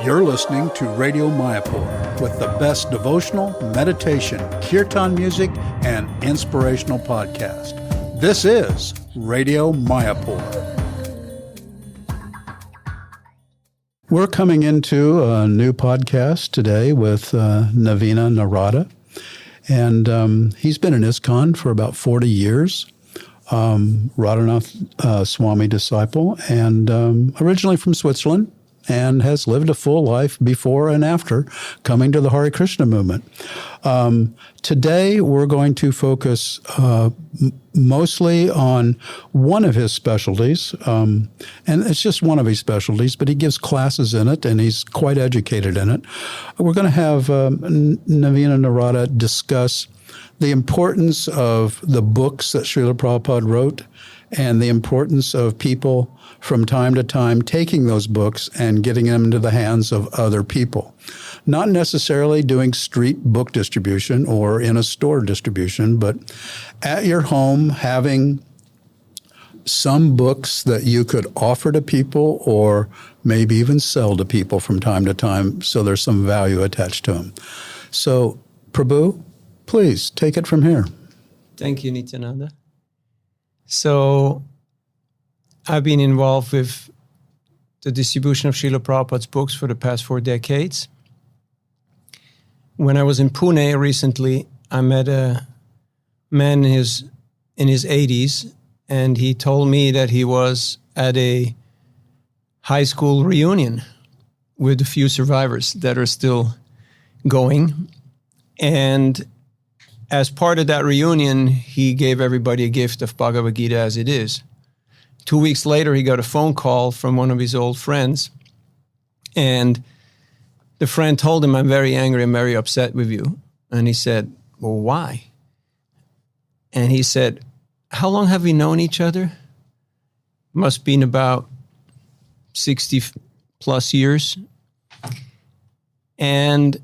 You're listening to Radio Mayapur with the best devotional, meditation, kirtan music, and inspirational podcast. This is Radio Mayapur. We're coming into a new podcast today with Navina Nirada, and he's been in ISKCON for about 40 years. Radhanath Swami disciple, and originally from Switzerland, and has lived a full life before and after coming to the Hare Krishna movement. Today, we're going to focus mostly on one of his specialties, and it's just one of his specialties, but he gives classes in it, and he's quite educated in it. We're going to have Navina Nirada discuss the importance of the books that Srila Prabhupada wrote and the importance of people from time to time taking those books and getting them into the hands of other people. Not necessarily doing street book distribution or in a store distribution, but at your home having some books that you could offer to people or maybe even sell to people from time to time so there's some value attached to them. So, Prabhu, please take it from here. Thank you, Nityananda. So, I've been involved with the distribution of Srila Prabhupada's books for the past 4 decades. When I was in Pune recently, I met a man in his 80s, and he told me that he was at a high school reunion with a few survivors that are still going. And as part of that reunion, he gave everybody a gift of Bhagavad Gita as it is. 2 weeks later, he got a phone call from one of his old friends. And the friend told him, "I'm very angry, I'm very upset with you." And he said, "Well, why?" And he said, "How long have we known each other?" Must been about 60 plus years. "And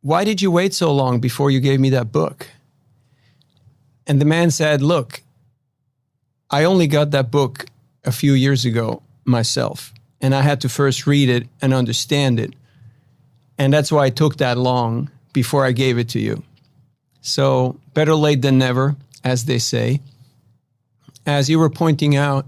why did you wait so long before you gave me that book?" And the man said, "Look, I only got that book a few years ago myself, and I had to first read it and understand it. And that's why it took that long before I gave it to you. So better late than never, as they say." As you were pointing out,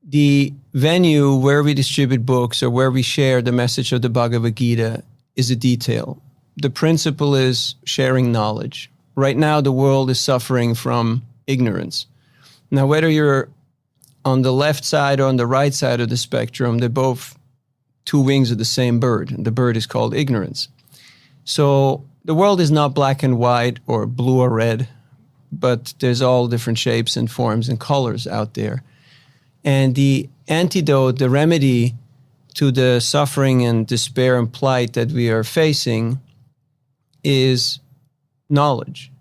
the venue where we distribute books or where we share the message of the Bhagavad Gita is a detail. The principle is sharing knowledge. Right now, the world is suffering from ignorance. Now, whether you're on the left side or on the right side of the spectrum, they're both two wings of the same bird. The bird is called ignorance. So the world is not black and white or blue or red, but there's all different shapes and forms and colors out there. And the antidote, the remedy to the suffering and despair and plight that we are facing is knowledge.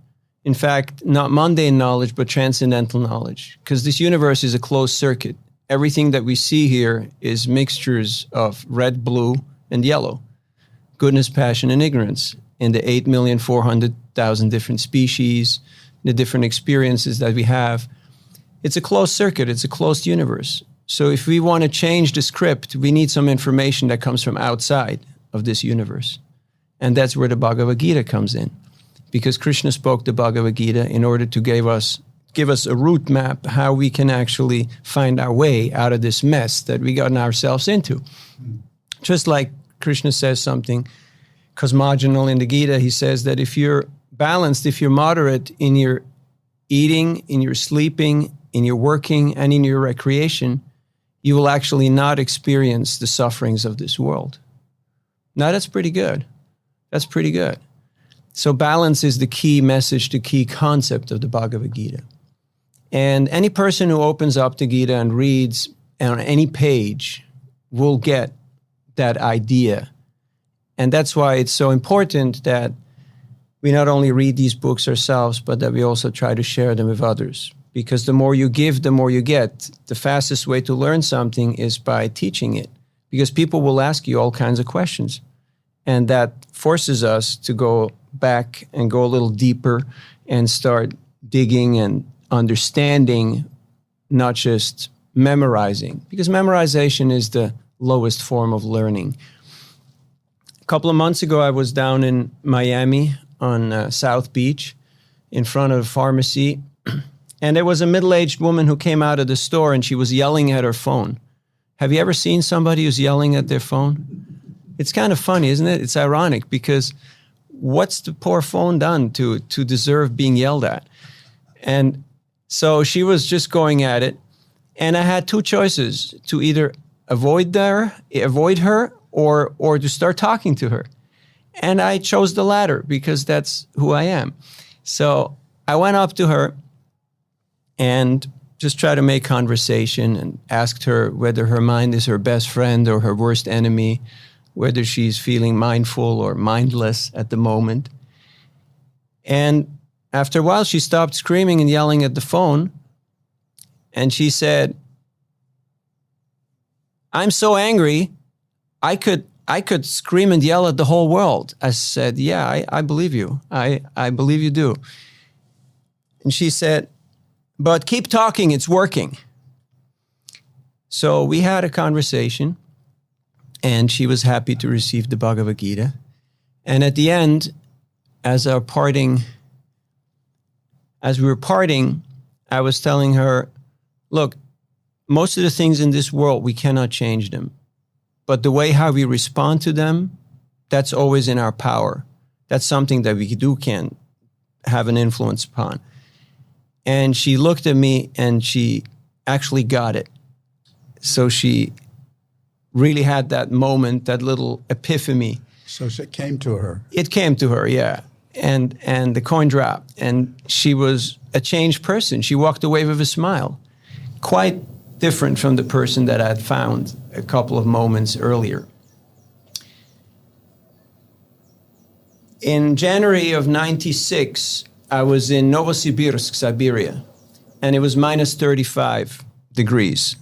In fact, not mundane knowledge, but transcendental knowledge. Because this universe is a closed circuit. Everything that we see here is mixtures of red, blue, and yellow. Goodness, passion, and ignorance. In the 8,400,000 different species, the different experiences that we have. It's a closed circuit. It's a closed universe. So if we want to change the script, we need some information that comes from outside of this universe. And that's where the Bhagavad Gita comes in. Because Krishna spoke the Bhagavad Gita in order to give us a route map how we can actually find our way out of this mess that we gotten ourselves into. Just like Krishna says something cosmogonal in the Gita, he says that if you're balanced, if you're moderate in your eating, in your sleeping, in your working, and in your recreation, you will actually not experience the sufferings of this world. Now, that's pretty good. That's pretty good. So balance is the key message, the key concept of the Bhagavad Gita. And any person who opens up the Gita and reads on any page will get that idea. And that's why it's so important that we not only read these books ourselves, but that we also try to share them with others. Because the more you give, the more you get. The fastest way to learn something is by teaching it. Because people will ask you all kinds of questions. And that forces us to go back and go a little deeper and start digging and understanding, not just memorizing. Because memorization is the lowest form of learning. A couple of months ago, I was down in Miami on South Beach in front of a pharmacy, and there was a middle-aged woman who came out of the store and she was yelling at her phone. Have you ever seen somebody who's yelling at their phone? It's kind of funny, isn't it? It's ironic because what's the poor phone done to deserve being yelled at? And so she was just going at it, and I had two choices: to either avoid her, or to start talking to her. And I chose the latter because that's who I am. So I went up to her and just tried to make conversation and asked her whether her mind is her best friend or her worst enemy, whether she's feeling mindful or mindless at the moment. And after a while, she stopped screaming and yelling at the phone. And she said, "I'm so angry, I could scream and yell at the whole world." I said, "Yeah, I believe you. I believe you do." And she said, "But keep talking, it's working." So we had a conversation, and she was happy to receive the Bhagavad Gita. And at the end, as we were parting, I was telling her, look, most of the things in this world, we cannot change them. But the way how we respond to them, that's always in our power. That's something that we can have an influence upon. And she looked at me and she actually got it. So she really had that moment, that little epiphany. So it came to her. It came to her, yeah. And the coin dropped. And she was a changed person. She walked away with a smile. Quite different from the person that I had found a couple of moments earlier. In January of '96, I was in Novosibirsk, Siberia, and it was minus 35 degrees.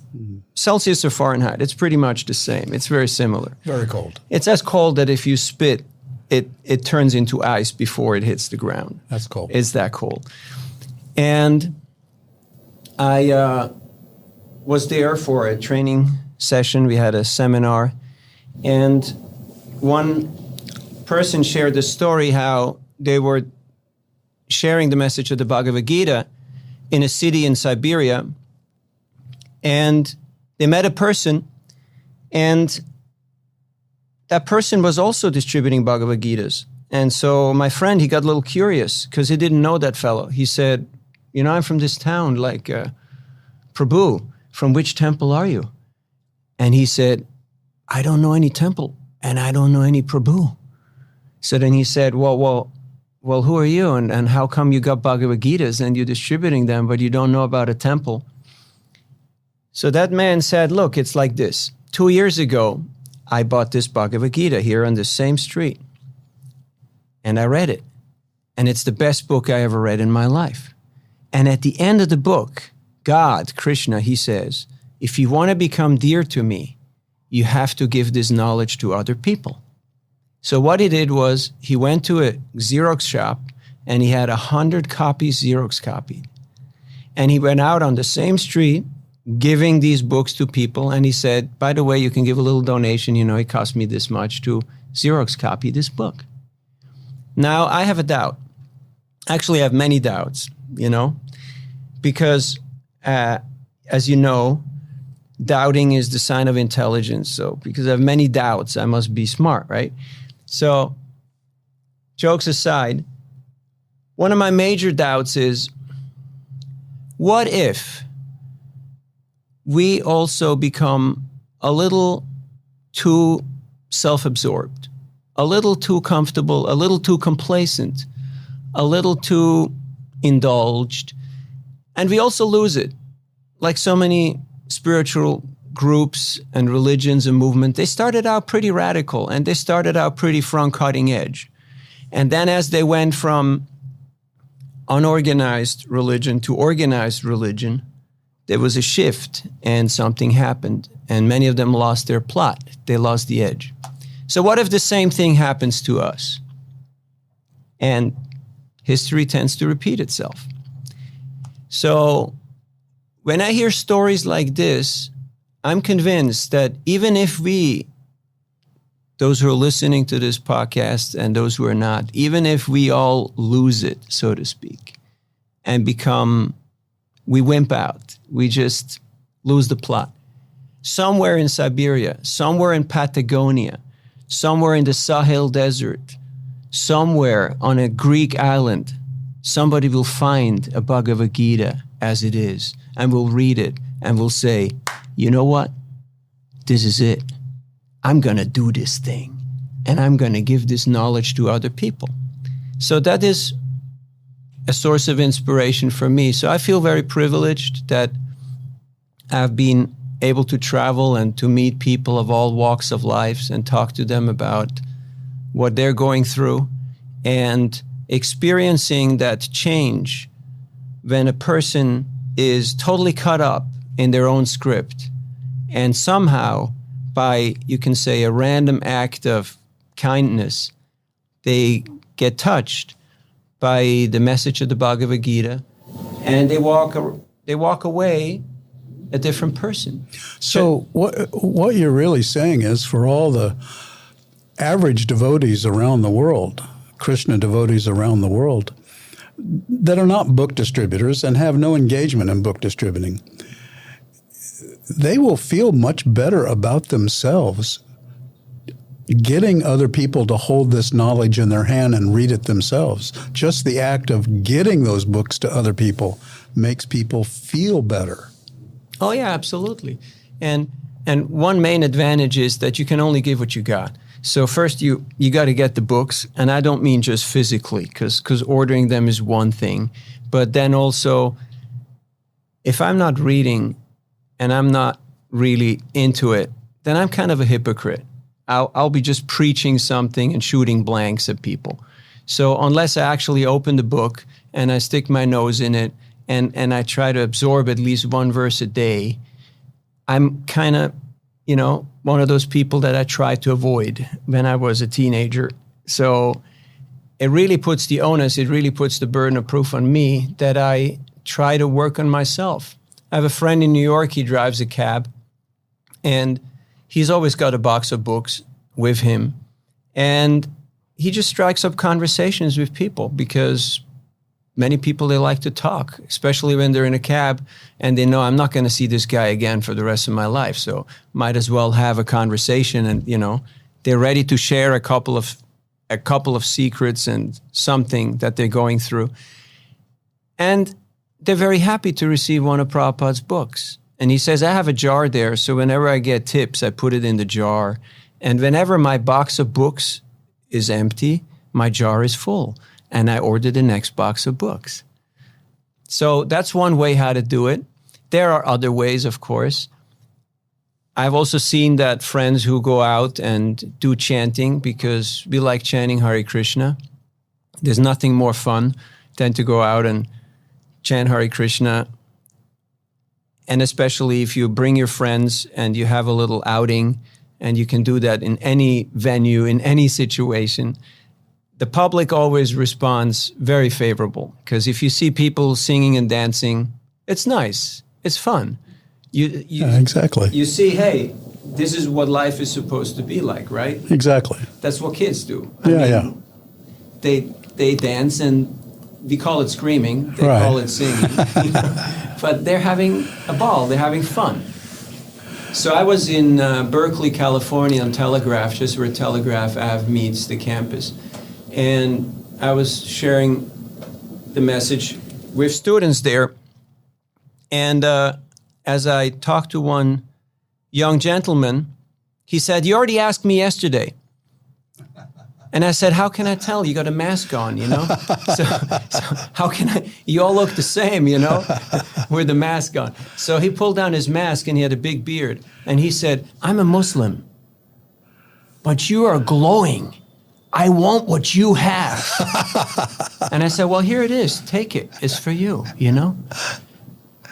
Celsius or Fahrenheit, it's pretty much the same. It's very similar. Very cold. It's as cold that if you spit, it turns into ice before it hits the ground. That's cold. It's that cold. And I was there for a training session. We had a seminar. And one person shared the story how they were sharing the message of the Bhagavad Gita in a city in Siberia. And they met a person, and that person was also distributing Bhagavad Gitas. And so my friend, he got a little curious because he didn't know that fellow. He said, "I'm from this town, Prabhu, from which temple are you?" And he said, "I don't know any temple, and I don't know any Prabhu." So then he said, well, who are you? And how come you got Bhagavad Gitas and you're distributing them, but you don't know about a temple? So that man said, "Look, it's like this. 2 years ago, I bought this Bhagavad Gita here on the same street. And I read it. And it's the best book I ever read in my life. And at the end of the book, God, Krishna, he says, if you want to become dear to me, you have to give this knowledge to other people." So what he did was he went to a Xerox shop and he had 100 copies Xerox copied. And he went out on the same street giving these books to people. And he said, "By the way, you can give a little donation. It cost me this much to Xerox copy this book." Now, I have a doubt. Actually, I have many doubts, because as you know, doubting is the sign of intelligence. So because I have many doubts, I must be smart, right? So jokes aside, one of my major doubts is, what if we also become a little too self-absorbed, a little too comfortable, a little too complacent, a little too indulged, and we also lose it. Like so many spiritual groups and religions and movements, they started out pretty radical and they started out pretty front cutting edge. And then as they went from unorganized religion to organized religion, there was a shift and something happened. And many of them lost their plot. They lost the edge. So what if the same thing happens to us? And history tends to repeat itself. So when I hear stories like this, I'm convinced that even if those who are listening to this podcast and those who are not, even if we all lose it, so to speak, and we wimp out, we just lose the plot. Somewhere in Siberia, somewhere in Patagonia, somewhere in the Sahel Desert, somewhere on a Greek island, somebody will find a Bhagavad Gita as it is and will read it and will say, you know what? This is it. I'm going to do this thing and I'm going to give this knowledge to other people. So that is a source of inspiration for me. So I feel very privileged that I've been able to travel and to meet people of all walks of life and talk to them about what they're going through and experiencing that change when a person is totally caught up in their own script and somehow by, you can say, a random act of kindness, they get touched by the message of the Bhagavad Gita and they walk away a different person. So what you're really saying is for all the average devotees around the world, Krishna devotees around the world, that are not book distributors and have no engagement in book distributing, they will feel much better about themselves getting other people to hold this knowledge in their hand and read it themselves. Just the act of getting those books to other people makes people feel better. Oh, yeah, absolutely. And one main advantage is that you can only give what you got. So first, you got to get the books, and I don't mean just physically, because ordering them is one thing. But then also, if I'm not reading and I'm not really into it, then I'm kind of a hypocrite. I'll be just preaching something and shooting blanks at people. So unless I actually open the book and I stick my nose in it and I try to absorb at least one verse a day, I'm kind of, one of those people that I tried to avoid when I was a teenager. So it really puts the onus, it really puts the burden of proof on me that I try to work on myself. I have a friend in New York, he drives a cab, and he's always got a box of books with him. And he just strikes up conversations with people because many people, they like to talk, especially when they're in a cab and they know I'm not going to see this guy again for the rest of my life. So might as well have a conversation and, they're ready to share a couple of secrets and something that they're going through. And they're very happy to receive one of Prabhupada's books. And he says, I have a jar there, so whenever I get tips, I put it in the jar. And whenever my box of books is empty, my jar is full. And I order the next box of books. So that's one way how to do it. There are other ways, of course. I've also seen that friends who go out and do chanting, because we like chanting Hare Krishna. There's nothing more fun than to go out and chant Hare Krishna. And especially if you bring your friends and you have a little outing, and you can do that in any venue, in any situation, the public always responds very favorable. Because if you see people singing and dancing, it's nice. It's fun. Yeah, exactly. You see, hey, this is what life is supposed to be like, right? Exactly. That's what kids do. Yeah. They dance, and we call it screaming. They call it singing. But they're having a ball. They're having fun. So I was in Berkeley, California on Telegraph, just where Telegraph Ave meets the campus. And I was sharing the message with students there. And as I talked to one young gentleman, he said, you already asked me yesterday. And I said, how can I tell? You got a mask on, So how can I? You all look the same, with the mask on. So he pulled down his mask and he had a big beard. And he said, I'm a Muslim, but you are glowing. I want what you have. And I said, well, here it is. Take it. It's for you,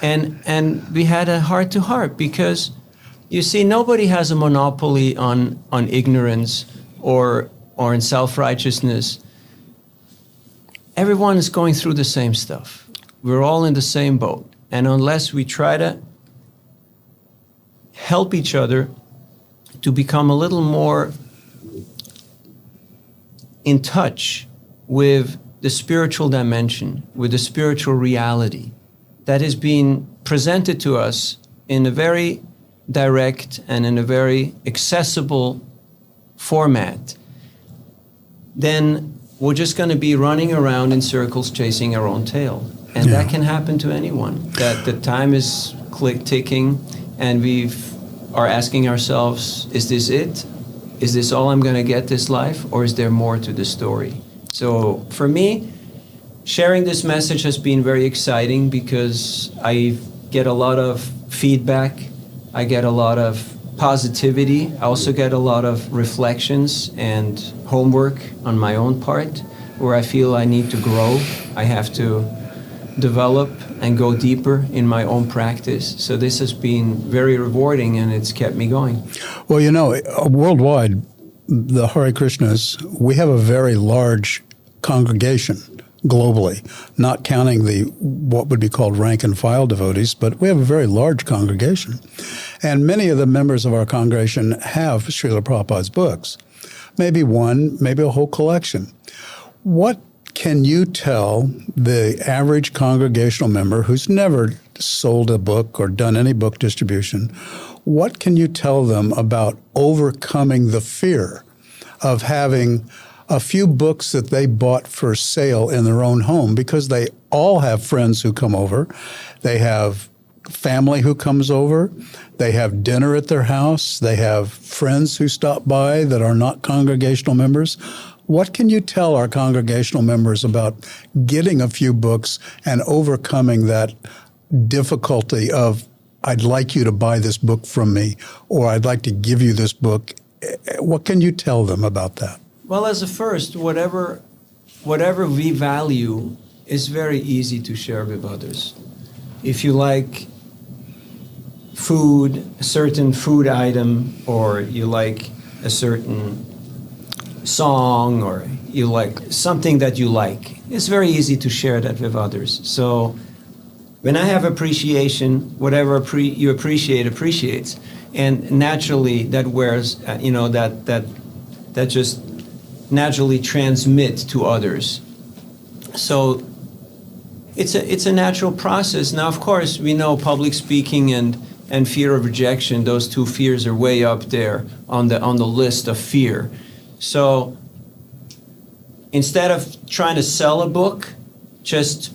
And we had a heart-to-heart because, you see, nobody has a monopoly on ignorance or in self-righteousness. Everyone is going through the same stuff. We're all in the same boat. And unless we try to help each other to become a little more in touch with the spiritual dimension, with the spiritual reality that is being presented to us in a very direct and in a very accessible format, then we're just going to be running around in circles chasing our own tail. And that can happen to anyone. That the time is ticking and we are asking ourselves, is this it? Is this all I'm going to get this life? Or is there more to the story? So for me, sharing this message has been very exciting because I get a lot of feedback. I get a lot of positivity. I also get a lot of reflections and homework on my own part where I feel I need to grow. I have to develop and go deeper in my own practice. So this has been very rewarding and it's kept me going. Well, you know, worldwide, the Hare Krishnas, we have a very large congregation globally, not counting the what would be called rank and file devotees, but we have a very large congregation. And many of the members of our congregation have Srila Prabhupada's books. Maybe one, maybe a whole collection. What can you tell the average congregational member who's never sold a book or done any book distribution, what can you tell them about overcoming the fear of having a few books that they bought for sale in their own home? Because they all have friends who come over. They have family who comes over. They have dinner at their house. They have friends who stop by that are not congregational members. What can you tell our congregational members about getting a few books and overcoming that difficulty of, I'd like you to buy this book from me, or I'd like to give you this book? What can you tell them about that? Well, as a first, whatever we value is very easy to share with others. If you like food, a certain food item, or you like a certain song, or you like something that you like, it's very easy to share that with others. So when I have appreciation, whatever you appreciate appreciates, and naturally that wears, that just naturally transmit to others. So it's a natural process. Now, of course, we know public speaking and fear of rejection; those two fears are way up there on the list of fear. So instead of trying to sell a book, just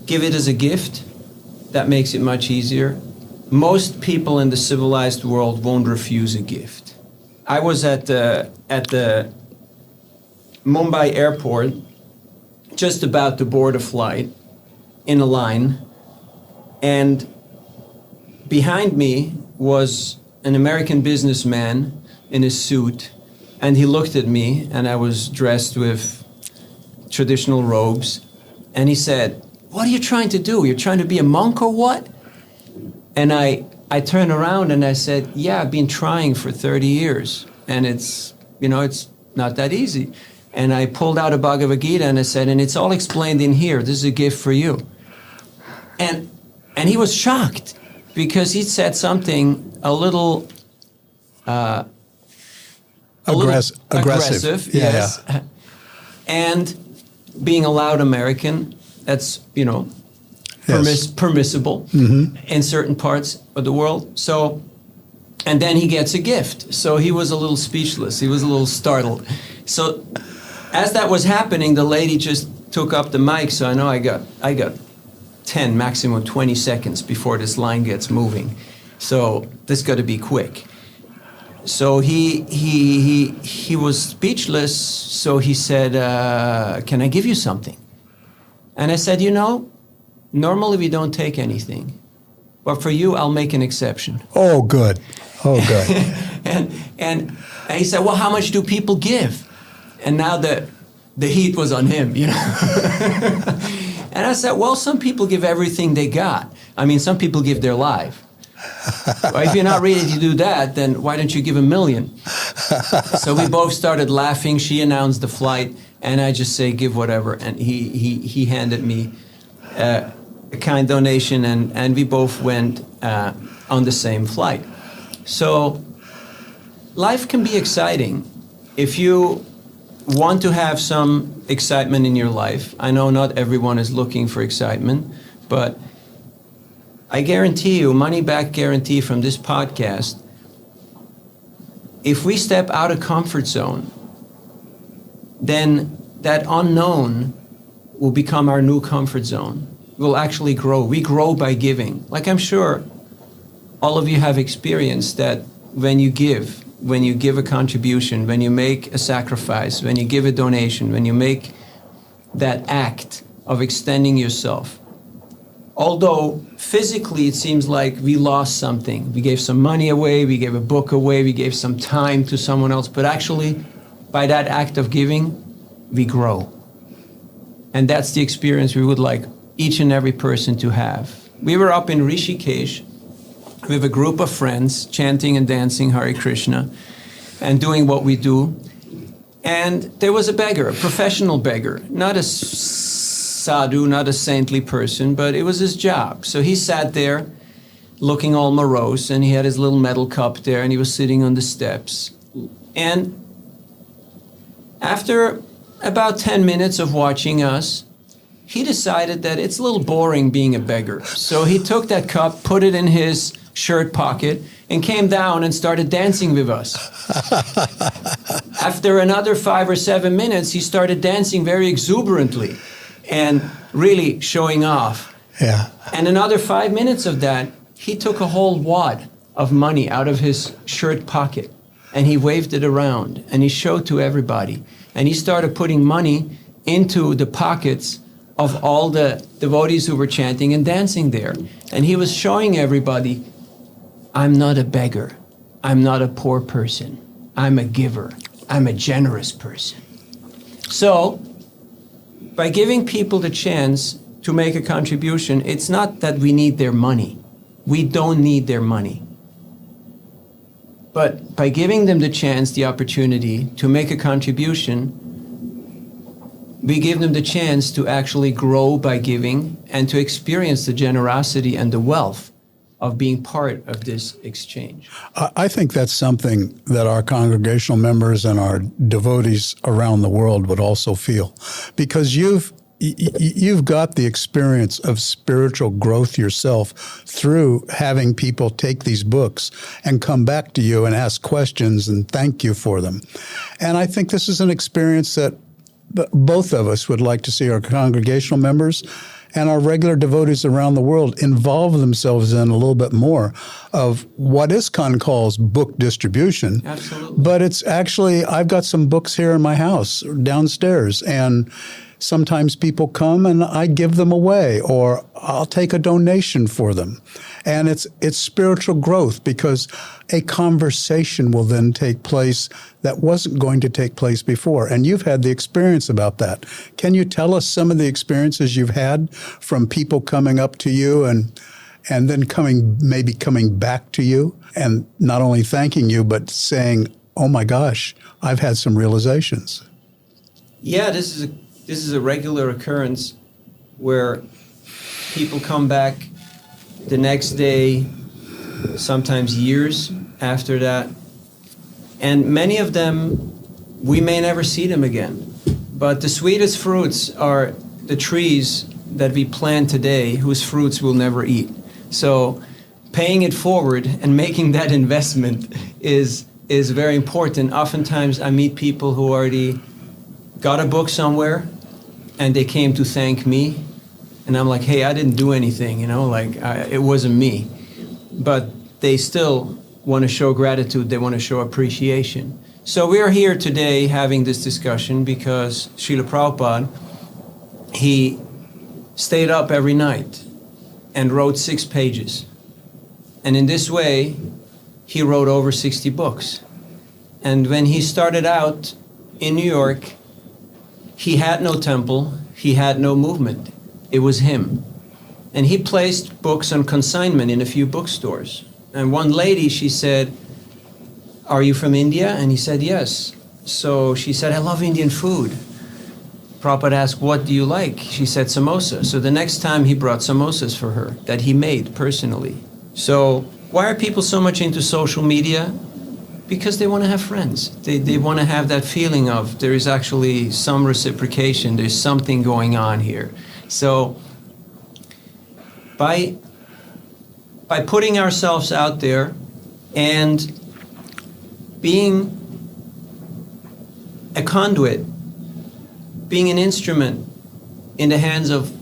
give it as a gift. That makes it much easier. Most people in the civilized world won't refuse a gift. I was at the Mumbai airport, just about to board a flight, in a line, and behind me was an American businessman in a suit, and he looked at me, and I was dressed with traditional robes, and he said, "What are you trying to do? You're trying to be a monk or what?" And I turned around and I said, "Yeah, I've been trying for 30 years, and it's not that easy." And I pulled out a Bhagavad Gita and I said, "And it's all explained in here. This is a gift for you." And he was shocked because he said something a little aggressive. Yes. Yeah. And being a loud American, that's, Yes. permissible in certain parts of the world. So, and then he gets a gift. So he was a little speechless. He was a little startled. So as that was happening, the lady just took up the mic. So I know I got 10, maximum 20 seconds before this line gets moving. So this got to be quick. So he was speechless. So he said, "Can I give you something?" And I said, normally we don't take anything, but for you, I'll make an exception. Oh, good. Oh, good. and he said, "Well, how much do people give?" And now the heat was on him, And I said, "Well, some people give everything they got. I mean, some people give their life. Well, if you're not ready to do that, then why don't you give $1 million?" So we both started laughing. She announced the flight, and I just say, "Give whatever." And he handed me a kind donation, and we both went on the same flight. So life can be exciting if you want to have some excitement in your life. I know not everyone is looking for excitement, but I guarantee you, money back guarantee from this podcast, if we step out of comfort zone, then that unknown will become our new comfort zone. We'll actually grow. We grow by giving. Like I'm sure all of you have experienced that when you give a contribution, when you make a sacrifice, when you give a donation, when you make that act of extending yourself, although physically it seems like we lost something. We gave some money away, we gave a book away, we gave some time to someone else, but actually by that act of giving, we grow. And that's the experience we would like each and every person to have. We were up in Rishikesh with a group of friends chanting and dancing Hare Krishna and doing what we do. And there was a beggar, a professional beggar, not a sadhu, not a saintly person, but it was his job. So he sat there looking all morose, and he had his little metal cup there, and he was sitting on the steps. And after about 10 minutes of watching us, he decided that it's a little boring being a beggar. So he took that cup, put it in his shirt pocket, and came down and started dancing with us. After another 5 or 7 minutes, he started dancing very exuberantly and really showing off. Yeah. And another 5 minutes of that, he took a whole wad of money out of his shirt pocket, and he waved it around, and he showed to everybody. And he started putting money into the pockets of all the devotees who were chanting and dancing there. And he was showing everybody, I'm not a beggar. I'm not a poor person. I'm a giver. I'm a generous person. So, by giving people the chance to make a contribution, it's not that we need their money. We don't need their money. But by giving them the chance, the opportunity to make a contribution, we give them the chance to actually grow by giving and to experience the generosity and the wealth of being part of this exchange. I think that's something that our congregational members and our devotees around the world would also feel, because you've got the experience of spiritual growth yourself through having people take these books and come back to you and ask questions and thank you for them. And I think this is an experience that both of us would like to see our congregational members and our regular devotees around the world involve themselves in a little bit more of what ISKCON calls book distribution. Absolutely. But it's actually, I've got some books here in my house downstairs, and sometimes people come and I give them away, or I'll take a donation for them. And it's spiritual growth, because a conversation will then take place that wasn't going to take place before. And you've had the experience about that. Can you tell us some of the experiences you've had from people coming up to you and then coming back to you and not only thanking you, but saying, oh my gosh, I've had some realizations? Yeah, this is a regular occurrence where people come back the next day, sometimes years after that. And many of them, we may never see them again. But the sweetest fruits are the trees that we plant today, whose fruits we'll never eat. So paying it forward and making that investment is very important. Oftentimes I meet people who already got a book somewhere, and they came to thank me, and I'm like, hey, I didn't do anything, it wasn't me. But they still want to show gratitude, they want to show appreciation. So we are here today having this discussion because Srila Prabhupada, he stayed up every night and wrote 6 pages. And in this way, he wrote over 60 books. And when he started out in New York, he had no temple, he had no movement. It was him. And he placed books on consignment in a few bookstores. And one lady, she said, are you from India? And he said, yes. So she said, I love Indian food. Prabhupada asked, what do you like? She said samosa. So the next time he brought samosas for her that he made personally. So why are people so much into social media? Because they want to have friends. They want to have that feeling of there is actually some reciprocation. There's something going on here. So by putting ourselves out there and being a conduit, being an instrument in the hands of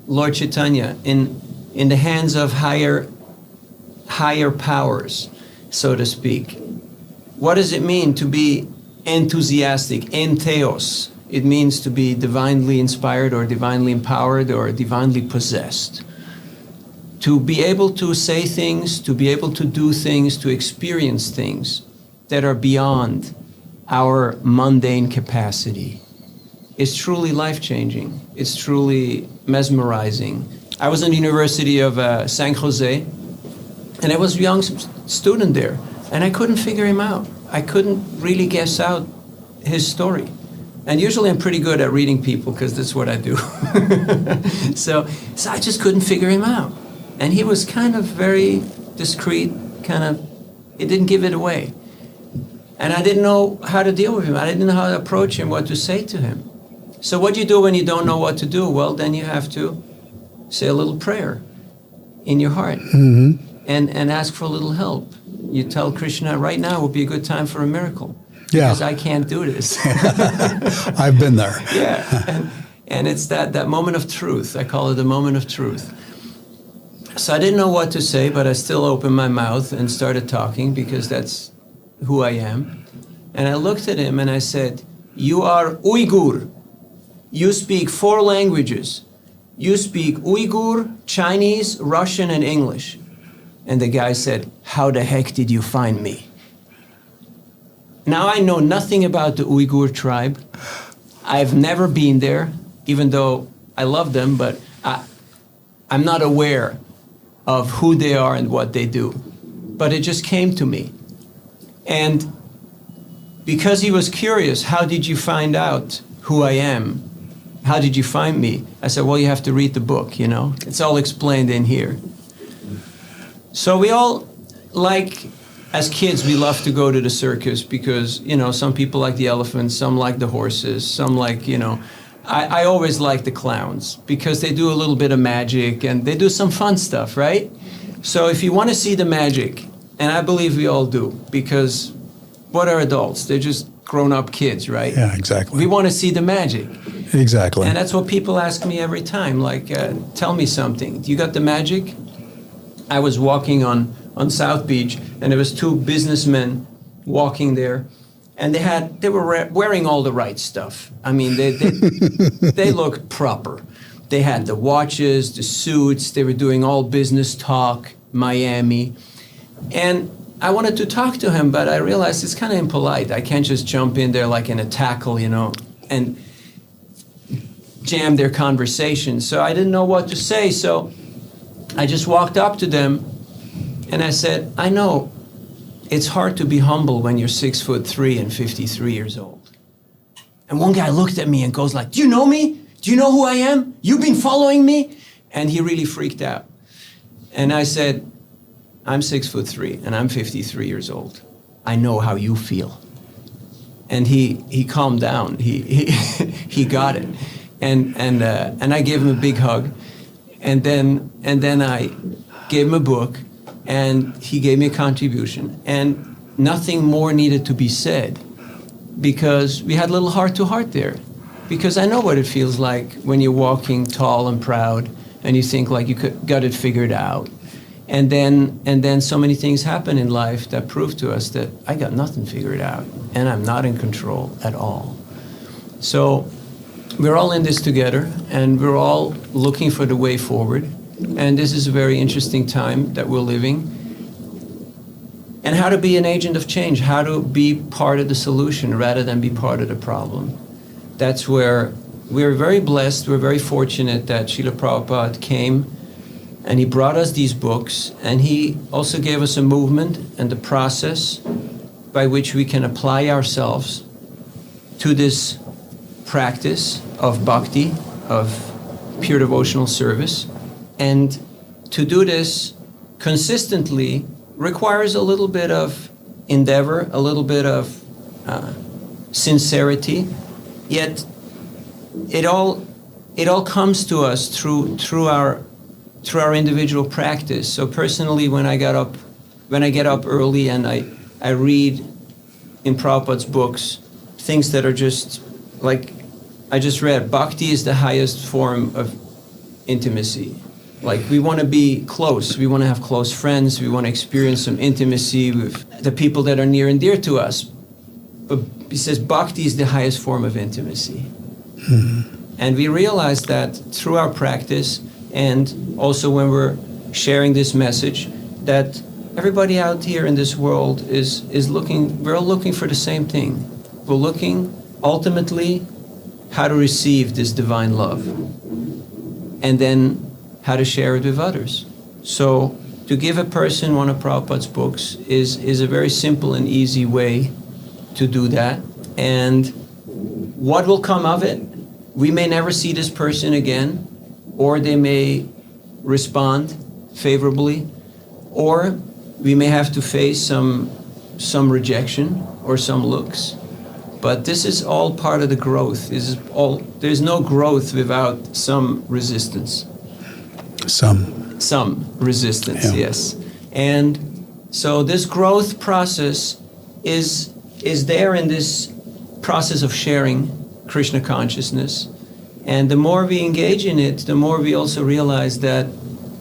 Lord Chaitanya, in the hands of higher powers, so to speak. What does it mean to be enthusiastic, entheos? It means to be divinely inspired or divinely empowered or divinely possessed. To be able to say things, to be able to do things, to experience things that are beyond our mundane capacity is truly life-changing. It's truly mesmerizing. I was in the University of San Jose, and I was a young student there, and I couldn't figure him out. I couldn't really guess out his story. And usually I'm pretty good at reading people because that's what I do. So I just couldn't figure him out. And he was kind of very discreet, he didn't give it away. And I didn't know how to deal with him. I didn't know how to approach him, what to say to him. So what do you do when you don't know what to do? Well, then you have to say a little prayer in your heart and ask for a little help. You tell Krishna, right now would be a good time for a miracle. Yeah. Because I can't do this. I've been there. Yeah. And it's that moment of truth. I call it the moment of truth. So I didn't know what to say, but I still opened my mouth and started talking because that's who I am. And I looked at him and I said, you are Uyghur. You speak 4 languages. You speak Uyghur, Chinese, Russian, and English. And the guy said, how the heck did you find me? Now I know nothing about the Uyghur tribe. I've never been there, even though I love them, but I'm not aware of who they are and what they do. But it just came to me. And because he was curious, how did you find out who I am? How did you find me? I said, well, you have to read the book, you know. It's all explained in here. So we all, like, as kids, we love to go to the circus because, you know, some people like the elephants, some like the horses, some like, you know. I always like the clowns because they do a little bit of magic and they do some fun stuff, right? So if you want to see the magic, and I believe we all do, because what are adults? They're just grown-up kids, right? Yeah, exactly. We want to see the magic. Exactly. And that's what people ask me every time, like, tell me something. You got the magic? I was walking on South Beach, and there was 2 businessmen walking there, and they were wearing all the right stuff. I mean, they looked proper. They had the watches, the suits. They were doing all business talk, Miami. And I wanted to talk to him, but I realized it's kind of impolite. I can't just jump in there like in a tackle, you know, and jam their conversation. So I didn't know what to say. So I just walked up to them and I said, I know it's hard to be humble when you're 6'3" and 53 years old. And one guy looked at me and goes like, do you know me? Do you know who I am? You've been following me? And he really freaked out. And I said, I'm 6'3" and I'm 53 years old. I know how you feel. And he calmed down. He got it. And I gave him a big hug. And then I gave him a book. And he gave me a contribution. And nothing more needed to be said because we had a little heart-to-heart there. Because I know what it feels like when you're walking tall and proud and you think like you got it figured out. And then so many things happen in life that prove to us that I got nothing figured out and I'm not in control at all. So we're all in this together and we're all looking for the way forward. And this is a very interesting time that we're living. And how to be an agent of change, how to be part of the solution rather than be part of the problem. That's where we're very blessed, we're very fortunate that Srila Prabhupada came and he brought us these books and he also gave us a movement and the process by which we can apply ourselves to this practice of bhakti, of pure devotional service. And to do this consistently requires a little bit of endeavor, a little bit of sincerity. Yet it all comes to us through our individual practice. So personally, when I get up early and I read in Prabhupada's books things that are just like I just read, bhakti is the highest form of intimacy. Like, we want to be close. We want to have close friends. We want to experience some intimacy with the people that are near and dear to us. But he says bhakti is the highest form of intimacy. And we realize that through our practice, and also when we're sharing this message, that everybody out here in this world is looking, we're all looking for the same thing. We're looking ultimately how to receive this divine love, and then how to share it with others. So to give a person one of Prabhupada's books is a very simple and easy way to do that. And what will come of it? We may never see this person again, or they may respond favorably, or we may have to face some rejection or some looks. But this is all part of the growth. There's no growth without some resistance. Some resistance, yeah. Yes. And so this growth process is there in this process of sharing Krishna consciousness. And the more we engage in it, the more we also realize that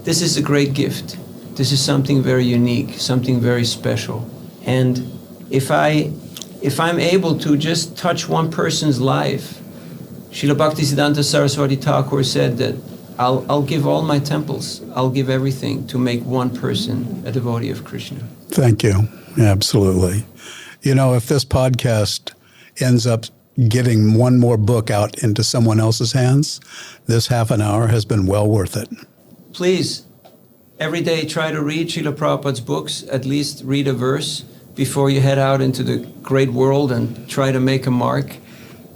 this is a great gift. This is something very unique, something very special. And if I'm able to just touch one person's life, Srila Bhaktivedanta Saraswati Thakur said that I'll give all my temples, I'll give everything to make one person a devotee of Krishna. Thank you. Absolutely. You know, if this podcast ends up getting one more book out into someone else's hands, this half an hour has been well worth it. Please, every day try to read Srila Prabhupada's books, at least read a verse before you head out into the great world and try to make a mark.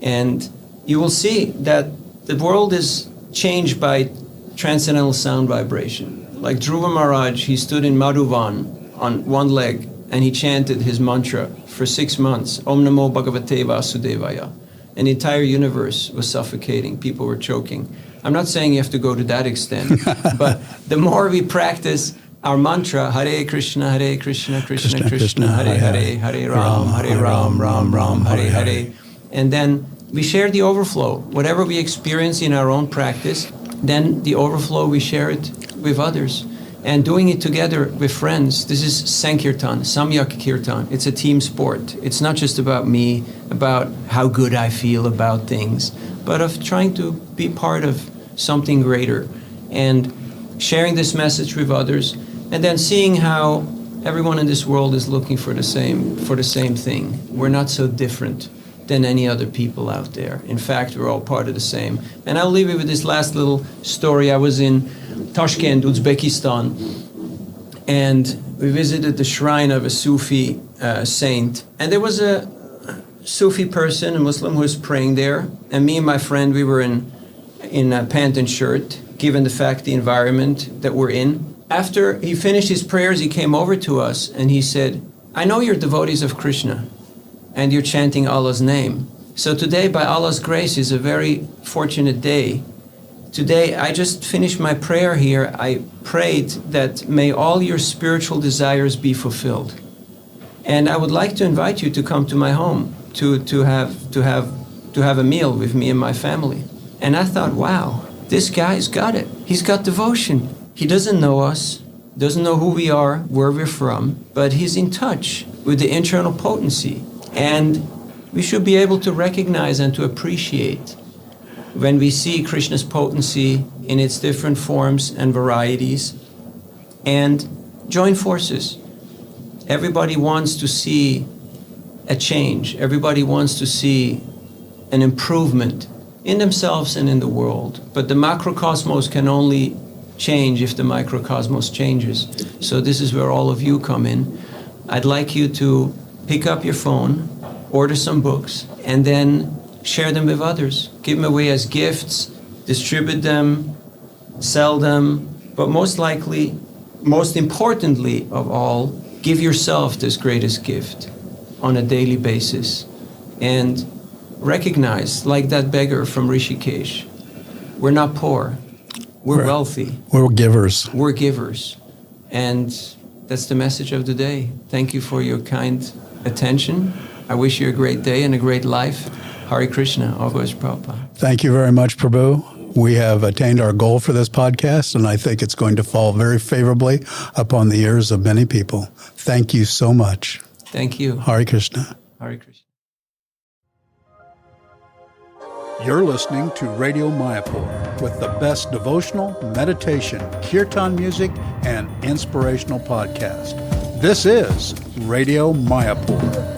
And you will see that the world is changed by transcendental sound vibration. Like Dhruva Maharaj, he stood in Madhuvan on one leg and he chanted his mantra for 6 months, Om Namo Bhagavate Vasudevaya. And the entire universe was suffocating. People were choking. I'm not saying you have to go to that extent, but the more we practice our mantra, Hare Krishna, Krishna Krishna, Hare Hare, Hare Ram, Ram Ram, Hare Hare. And then we share the overflow. Whatever we experience in our own practice, then the overflow, we share it with others. And doing it together with friends, this is Sankirtan, Samyak Kirtan. It's a team sport. It's not just about me, about how good I feel about things, but of trying to be part of something greater and sharing this message with others, and then seeing how everyone in this world is looking for the same thing. We're not so different than any other people out there. In fact, we're all part of the same. And I'll leave you with this last little story. I was in Tashkent, Uzbekistan, and we visited the shrine of a Sufi saint. And there was a Sufi person, a Muslim, who was praying there. And me and my friend, we were in a pant and shirt, given the environment that we're in. After he finished his prayers, he came over to us and he said, I know you're devotees of Krishna and you're chanting Allah's name. So today, by Allah's grace, is a very fortunate day. Today, I just finished my prayer here. I prayed that may all your spiritual desires be fulfilled. And I would like to invite you to come to my home to have a meal with me and my family. And I thought, wow, this guy's got it. He's got devotion. He doesn't know us, doesn't know who we are, where we're from, but he's in touch with the internal potency. And we should be able to recognize and to appreciate when we see Krishna's potency in its different forms and varieties, and join forces. Everybody wants to see a change. Everybody wants to see an improvement in themselves and in the world. But the macrocosmos can only change if the microcosmos changes. So this is where all of you come in. I'd like you to pick up your phone, order some books, and then share them with others. Give them away as gifts, distribute them, sell them, but most importantly of all, give yourself this greatest gift on a daily basis. And recognize, like that beggar from Rishikesh, we're not poor, we're wealthy. We're givers. We're givers. And that's the message of the day. Thank you for your kind attention. I wish you a great day and a great life. Hare Krishna, all goes Prabhupada. Thank you very much, Prabhu. We have attained our goal for this podcast, and I think it's going to fall very favorably upon the ears of many people. Thank you so much. Thank you. Hare Krishna. Hare Krishna. You're listening to Radio Mayapur with the best devotional, meditation, kirtan music, and inspirational podcast. This is Radio Mayapur.